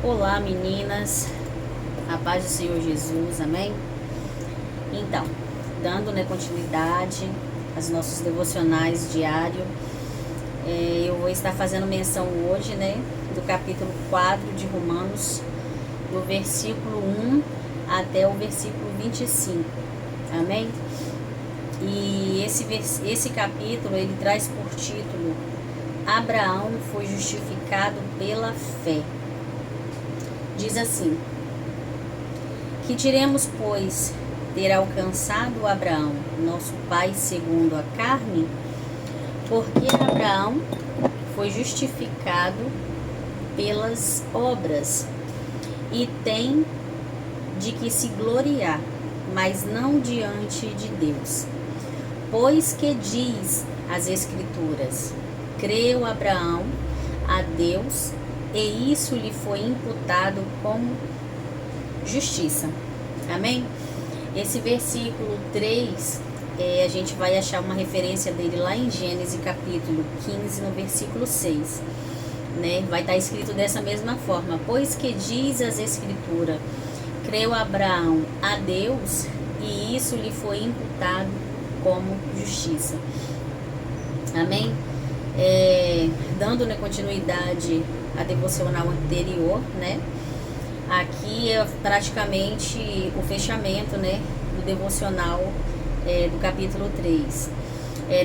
Olá, meninas, a paz do Senhor Jesus, amém? Então, dando continuidade aos nossos devocionais diários, eu vou estar fazendo menção hoje, do capítulo 4 de Romanos, do versículo 1 até o versículo 25, amém? E esse capítulo, ele traz por título: Abraão foi justificado pela fé. Diz assim: que diremos, pois, ter alcançado Abraão, nosso pai segundo a carne? Porque Abraão foi justificado pelas obras e tem de que se gloriar, mas não diante de Deus. Pois que diz as Escrituras: creu Abraão a Deus, e isso lhe foi imputado como justiça. Amém? Esse versículo 3, a gente vai achar uma referência dele lá em Gênesis capítulo 15, no versículo 6. Vai estar escrito dessa mesma forma: pois que diz as Escrituras, creu Abraão a Deus, e isso lhe foi imputado como justiça. Amém? Dando continuidade à devocional anterior, aqui é praticamente o fechamento, do devocional do capítulo 3.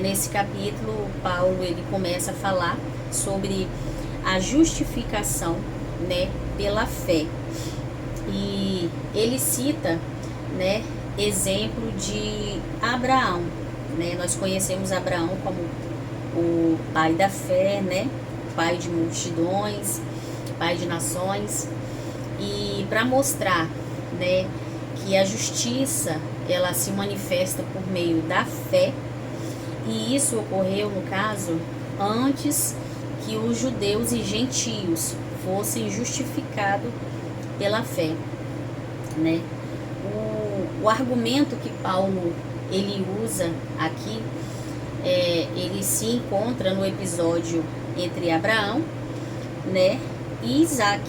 Nesse capítulo, Paulo ele começa a falar sobre a justificação, pela fé. E ele cita, exemplo de Abraão, Nós conhecemos Abraão como o pai da fé, pai de multidões, pai de nações. E para mostrar, que a justiça ela se manifesta por meio da fé, e isso ocorreu, no caso, antes que os judeus e gentios fossem justificados pela fé, O argumento que Paulo ele usa aqui, ele se encontra no episódio entre Abraão, e Isaac,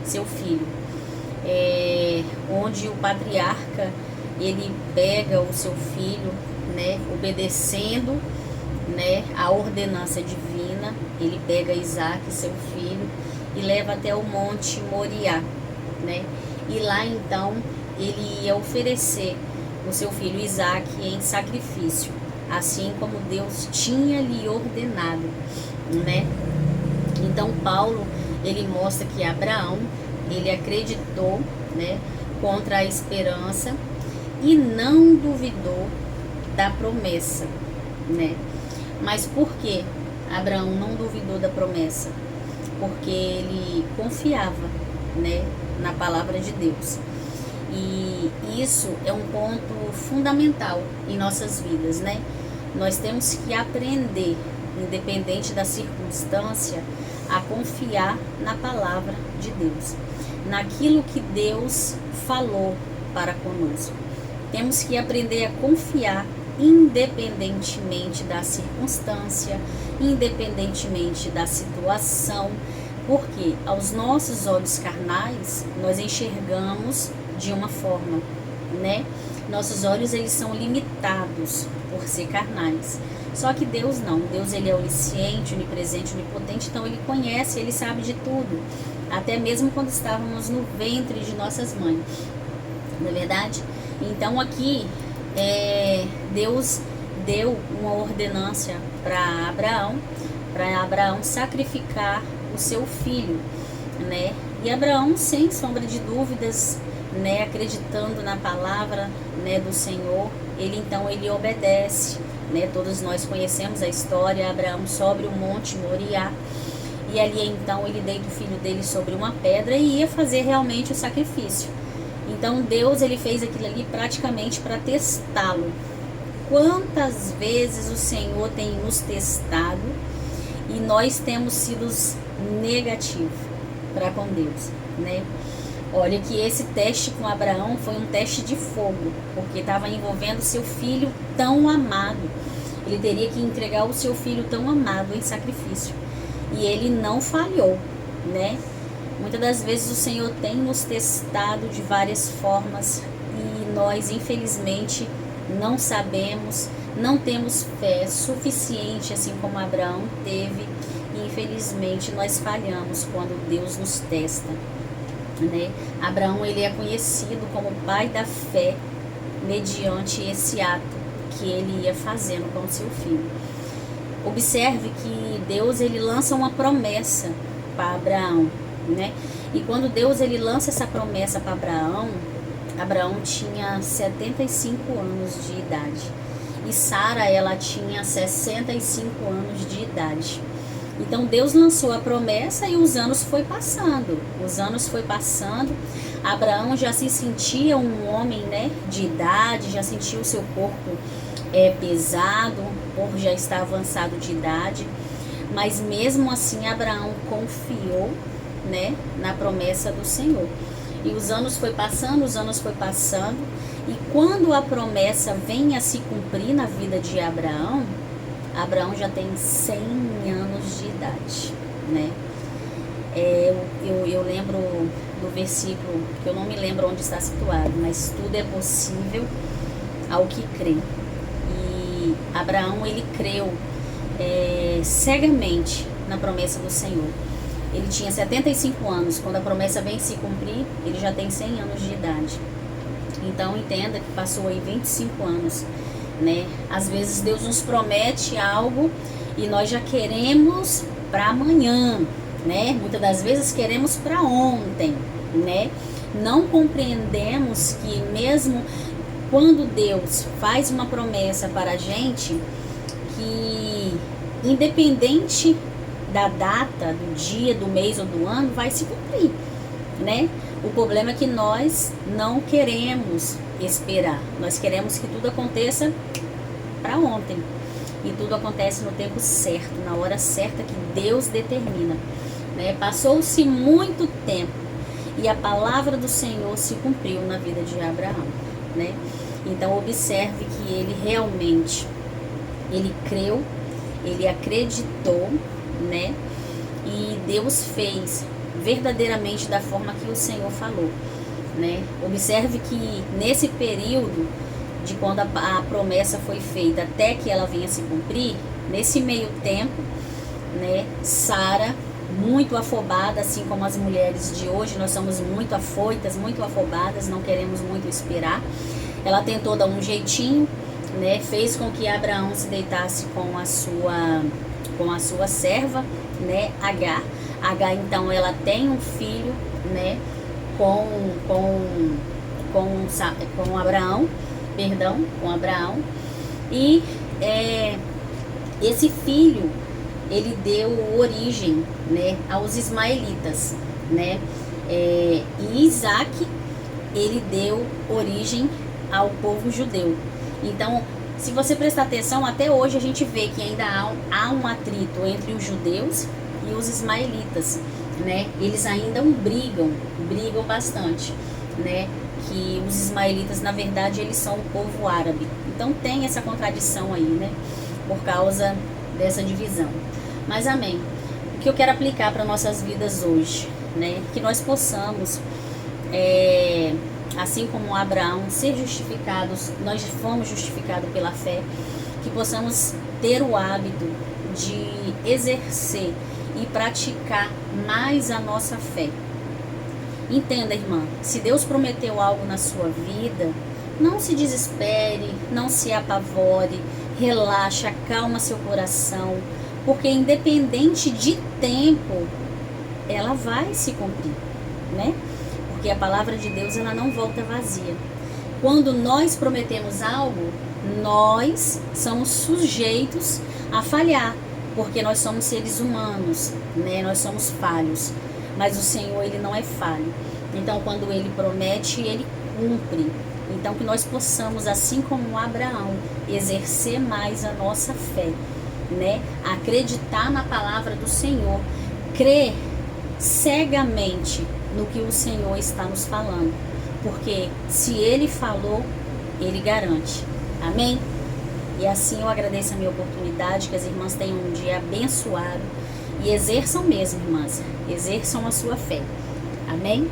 seu filho, onde o patriarca ele pega o seu filho, obedecendo, a ordenança divina. Ele pega Isaac, seu filho, e leva até o monte Moriá, e lá então ele ia oferecer o seu filho Isaac em sacrifício, assim como Deus tinha lhe ordenado, Então Paulo ele mostra que Abraão ele acreditou, contra a esperança, e não duvidou da promessa, Mas por que Abraão não duvidou da promessa? Porque ele confiava, na palavra de Deus. E isso é um ponto fundamental em nossas vidas, Nós temos que aprender, independente da circunstância, a confiar na palavra de Deus, naquilo que Deus falou para conosco. Temos que aprender a confiar independentemente da circunstância, independentemente da situação, porque aos nossos olhos carnais nós enxergamos de uma forma, Nossos olhos eles são limitados por ser carnais. Só que Deus não. Deus ele é onisciente, onipresente, onipotente, então ele conhece, ele sabe de tudo, até mesmo quando estávamos no ventre de nossas mães. Não é verdade? Então aqui Deus deu uma ordenância para Abraão sacrificar o seu filho, E Abraão, sem sombra de dúvidas, acreditando na palavra, do Senhor, ele obedece, Todos nós conhecemos a história. Abraão sobe o monte Moriá, e ali então ele deita o filho dele sobre uma pedra e ia fazer realmente o sacrifício. Então Deus ele fez aquilo ali praticamente para testá-lo. Quantas vezes o Senhor tem nos testado e nós temos sido negativos para com Deus, Olha que esse teste com Abraão foi um teste de fogo, porque estava envolvendo seu filho tão amado. Ele teria que entregar o seu filho tão amado em sacrifício. E ele não falhou, Muitas das vezes o Senhor tem nos testado de várias formas e nós, infelizmente, não sabemos, não temos fé suficiente, assim como Abraão teve, e infelizmente nós falhamos quando Deus nos testa, né? Abraão, ele é conhecido como pai da fé mediante esse ato que ele ia fazendo com o seu filho. Observe que Deus, ele lança uma promessa para Abraão, né? E quando Deus, ele lança essa promessa para Abraão, Abraão tinha 75 anos de idade e Sara, ela tinha 65 anos de idade. Então Deus lançou a promessa e os anos foi passando. Abraão já se sentia um homem, né, de idade, já sentia o seu corpo pesado, por já estar avançado de idade. Mas mesmo assim Abraão confiou, né, na promessa do Senhor. E os anos foi passando, e quando a promessa vem a se cumprir na vida de Abraão, Abraão já tem 100 anos de idade, né? Eu lembro do versículo, que eu não me lembro onde está situado, mas tudo é possível ao que crê. E Abraão, ele creu cegamente na promessa do Senhor. Ele tinha 75 anos, quando a promessa vem se cumprir, ele já tem 100 anos de idade. Então entenda que passou aí 25 anos, né? Às vezes Deus nos promete algo e nós já queremos para amanhã, né? Muitas das vezes queremos para ontem, né? Não compreendemos que mesmo quando Deus faz uma promessa para a gente, que independente da data, do dia, do mês ou do ano, vai se cumprir, né? O problema é que nós não queremos esperar. Nós queremos que tudo aconteça para ontem. E tudo acontece no tempo certo, na hora certa que Deus determina, né? Passou-se muito tempo e a palavra do Senhor se cumpriu na vida de Abraão, né? Então observe que ele realmente, ele creu, ele acreditou, né? E Deus fez verdadeiramente da forma que o Senhor falou, né? Observe que nesse período de quando a promessa foi feita até que ela venha se cumprir, nesse meio tempo, né, Sara, muito afobada, assim como as mulheres de hoje, nós somos muito afoitas, muito afobadas, não queremos muito esperar. Ela tentou dar um jeitinho, né, fez com que Abraão se deitasse com a sua serva, né, Agar. Agar, então, ela tem um filho, né, com Abraão, e esse filho, ele deu origem, né, aos ismaelitas, né, e Isaac, ele deu origem ao povo judeu. Então, se você prestar atenção, até hoje a gente vê que ainda há um atrito entre os judeus e os ismaelitas, né? Eles ainda brigam bastante, né? Que os ismaelitas, na verdade, eles são o povo árabe. Então tem essa contradição aí, né? Por causa dessa divisão. Mas amém. O que eu quero aplicar para nossas vidas hoje, né? Que nós possamos, assim como Abraão, ser justificados, nós fomos justificados pela fé, que possamos ter o hábito de exercer e praticar mais a nossa fé. Entenda, irmã, se Deus prometeu algo na sua vida, não se desespere, não se apavore, relaxa, acalma seu coração, porque independente de tempo, ela vai se cumprir, né? Porque a palavra de Deus, ela não volta vazia. Quando nós prometemos algo, nós somos sujeitos a falhar, porque nós somos seres humanos, né? Nós somos falhos, mas o Senhor, ele não é falho. Então, quando ele promete, ele cumpre. Então, que nós possamos, assim como Abraão, exercer mais a nossa fé, né? Acreditar na palavra do Senhor, crer cegamente no que o Senhor está nos falando, porque se ele falou, ele garante. Amém? E assim eu agradeço a minha oportunidade, que as irmãs tenham um dia abençoado E exerçam mesmo, irmãs. Exerçam a sua fé. Amém?